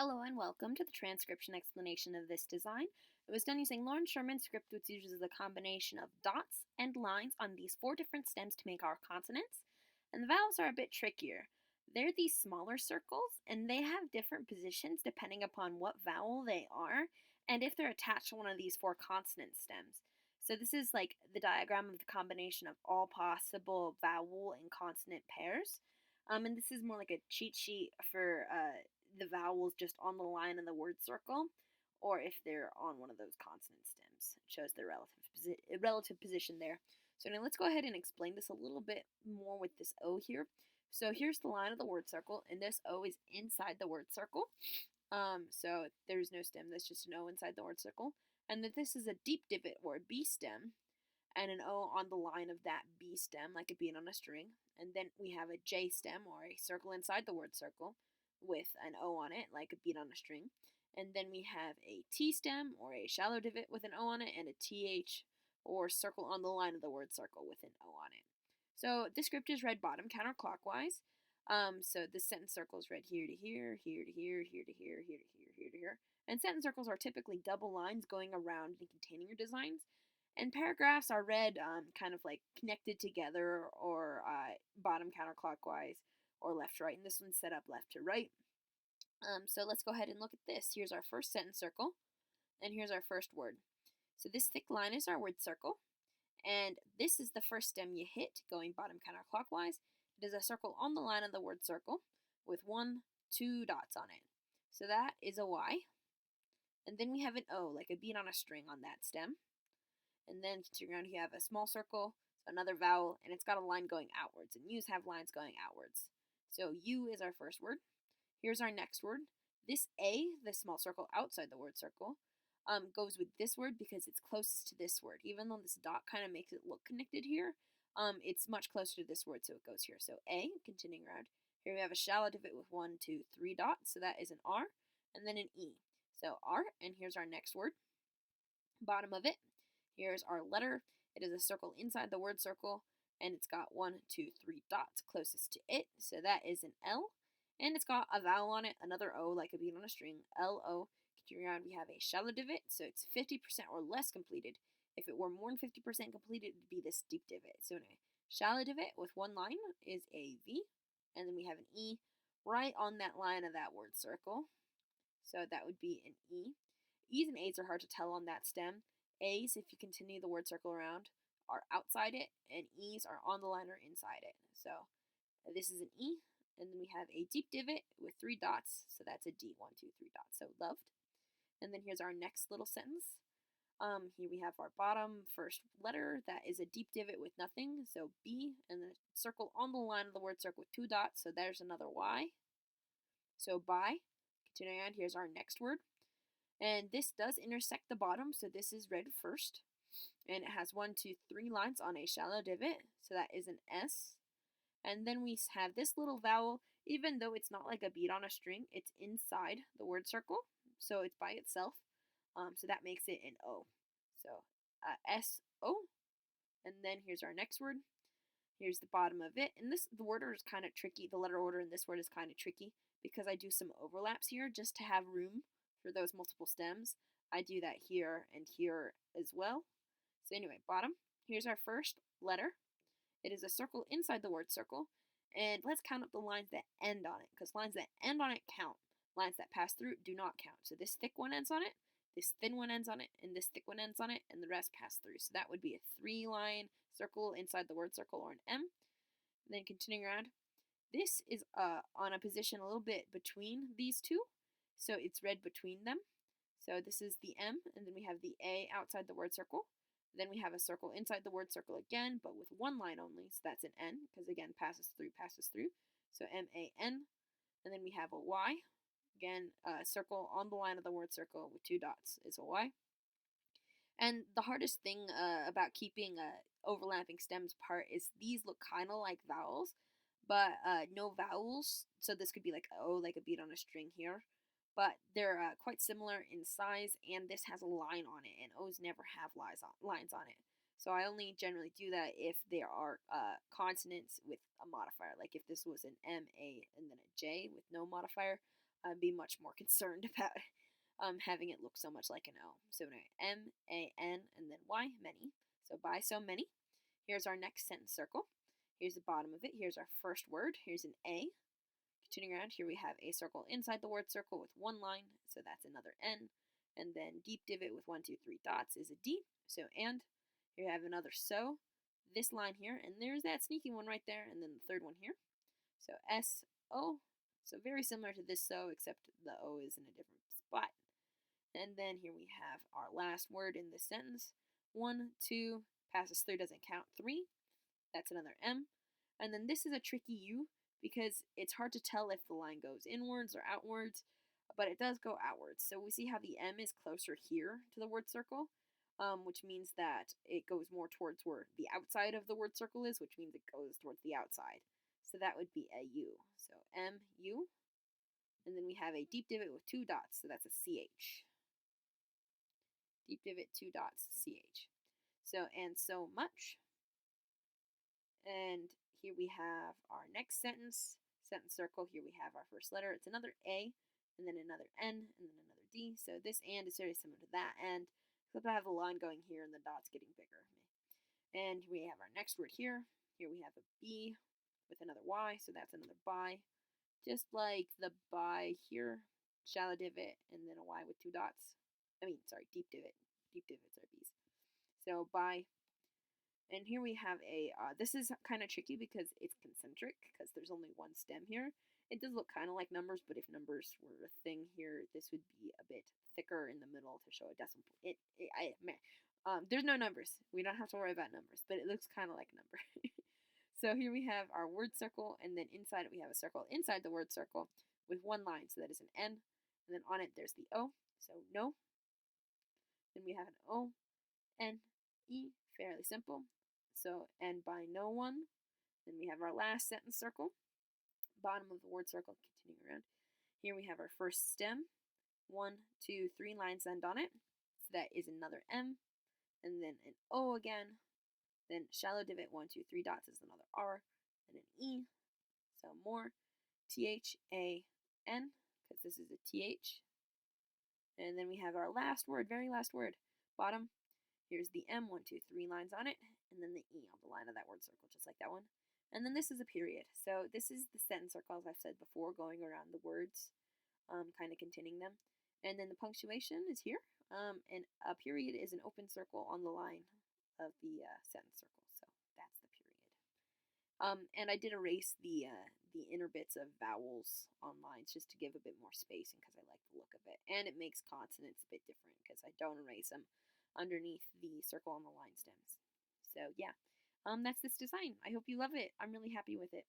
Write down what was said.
Hello and welcome to the transcription explanation of this design. It was done using Loren Sherman script, which uses a combination of dots and lines on these four different stems to make our consonants. And the vowels are a bit trickier. They're these smaller circles, and they have different positions depending upon what vowel they are and if they're attached to one of these four consonant stems. So this is like the diagram of the combination of all possible vowel and consonant pairs. And this is more like a cheat sheet for the vowels just on the line in the word circle, or if they're on one of those consonant stems. It shows their relative position there. So now let's go ahead and explain this a little bit more with this O here. So here's the line of the word circle, and this O is inside the word circle. So there's no stem, that's just an O inside the word circle. And that this is a deep divot or a B stem, and an O on the line of that B stem, like a bead on a string. And then we have a J stem, or a circle inside the word circle, with an O on it, like a bead on a string. And then we have a T stem, or a shallow divot with an O on it, and a TH, or circle on the line of the word circle with an O on it. So this script is read bottom counterclockwise. So the sentence circle is read here to here, here to here, here to here, here to here, here to here. And sentence circles are typically double lines going around and containing your designs. And paragraphs are read kind of like connected together, or bottom counterclockwise, or left to right. And this one's set up left to right. So let's go ahead and look at this. Here's our first sentence circle, and here's our first word. So this thick line is our word circle, and this is the first stem you hit going bottom counterclockwise. It is a circle on the line of the word circle with 1, 2 dots on it. So that is a Y. And then we have an O, like a bead on a string on that stem. And then continue around, you have a small circle, so another vowel, and it's got a line going outwards. And U's have lines going outwards. So U is our first word. Here's our next word. This A, the small circle outside the word circle, goes with this word because it's closest to this word. Even though this dot kind of makes it look connected here, it's much closer to this word, so it goes here. So A, continuing around. Here we have a shallow divot with 1, 2, 3 dots, so that is an R, and then an E. So R, and here's our next word. Bottom of it, here's our letter. It is a circle inside the word circle, and it's got 1, 2, 3 dots closest to it, so that is an L. And it's got a vowel on it, another O, like a bead on a string, L-O. Continuing around, we have a shallow divot, so it's 50% or less completed. If it were more than 50% completed, it would be this deep divot. So anyway, shallow divot with one line is a V, and then we have an E right on that line of that word circle. So that would be an E. E's and A's are hard to tell on that stem. A's, if you continue the word circle around, are outside it, and E's are on the line or inside it. So this is an E, and then we have a deep divot with 3 dots, so that's a D, 1, 2, 3 dots, so loved. And then here's our next little sentence. Here we have our bottom first letter, that is a deep divot with nothing, so B, and then a circle on the line of the word circle with 2 dots, so there's another Y. So by. Continuing on, here's our next word. And this does intersect the bottom, so this is read first. And it has 1, 2, 3 lines on a shallow divot, so that is an S. And then we have this little vowel, even though it's not like a bead on a string, it's inside the word circle, so it's by itself. So that makes it an O. So S-O. And then here's our next word. Here's the bottom of it. And the word order is kind of tricky. The letter order in this word is kind of tricky because I do some overlaps here just to have room for those multiple stems. I do that here and here as well. So anyway, bottom. Here's our first letter. It is a circle inside the word circle. And let's count up the lines that end on it, because lines that end on it count. Lines that pass through do not count. So this thick one ends on it, this thin one ends on it, and this thick one ends on it, and the rest pass through. So that would be a 3-line circle inside the word circle, or an M. And then continuing around, this is on a position a little bit between these two, so it's read between them. So this is the M, and then we have the A outside the word circle. Then we have a circle inside the word circle again, but with one line only, so that's an N, because again, passes through. So M-A-N. And then we have a Y. Again, a circle on the line of the word circle with 2 dots is a Y. And the hardest thing about keeping overlapping stems apart is these look kind of like vowels, but no vowels. So this could be like O, like a bead on a string here. But they're quite similar in size, and this has a line on it, and O's never have lines on it. So I only generally do that if there are consonants with a modifier. Like if this was an M, A, and then a J with no modifier, I'd be much more concerned about having it look so much like an O. So anyway, M-A-N and then Y, many. So by so many. Here's our next sentence circle. Here's the bottom of it. Here's our first word. Here's an A. Continuing around, here we have a circle inside the word circle with one line, so that's another N. And then deep divot with 1, 2, 3 dots is a D. So and. Here you have another so. This line here, and there's that sneaky one right there, and then the third one here. So S-O. So very similar to this so, except the O is in a different spot. And then here we have our last word in this sentence. 1, 2, passes through, doesn't count. 3, that's another M. And then this is a tricky U because it's hard to tell if the line goes inwards or outwards, but it does go outwards. So we see how the M is closer here to the word circle, which means that it goes more towards where the outside of the word circle is, which means it goes towards the outside. So that would be a U. So M-U. And then we have a deep divot with 2 dots, so that's a CH. Deep divot, 2 dots, CH. So, and so much. And here we have our next sentence circle. Here we have our first letter. It's another A, and then another N, and then another D. So this and is very similar to that and, except I have a line going here and the dot's getting bigger. And we have our next word here. Here we have a B with another Y, so that's another bi. Just like the bi here, shallow divot, and then a Y with 2 dots. Deep divot. Deep divots are B's. So bi. And here we have a, this is kind of tricky because it's concentric, because there's only one stem here. It does look kind of like numbers, but if numbers were a thing here, this would be a bit thicker in the middle to show a decimal. There's no numbers. We don't have to worry about numbers, but it looks kind of like a number. So here we have our word circle, and then inside it we have a circle inside the word circle with one line, so that is an N. And then on it there's the O, so no. Then we have an O, N, E, fairly simple. So, and by no one. Then we have our last sentence circle, bottom of the word circle, continuing around. Here we have our first stem, 1, 2, 3 lines end on it. So that is another M, and then an O again. Then shallow divot, 1, 2, 3 dots is another R, and an E. So more T-H-A-N, because this is a T-H. And then we have our last word, very last word, bottom. Here's the M, 1, 2, 3 lines on it, and then the E on the line of that word circle, just like that one. And then this is a period. So this is the sentence circle, as I've said before, going around the words, kind of containing them. And then the punctuation is here, and a period is an open circle on the line of the sentence circle. So that's the period. And I did erase the inner bits of vowels on lines just to give a bit more spacing because I like the look of it. And it makes consonants a bit different because I don't erase them underneath the circle on the line stems. So yeah, that's this design. I hope you love it. I'm really happy with it.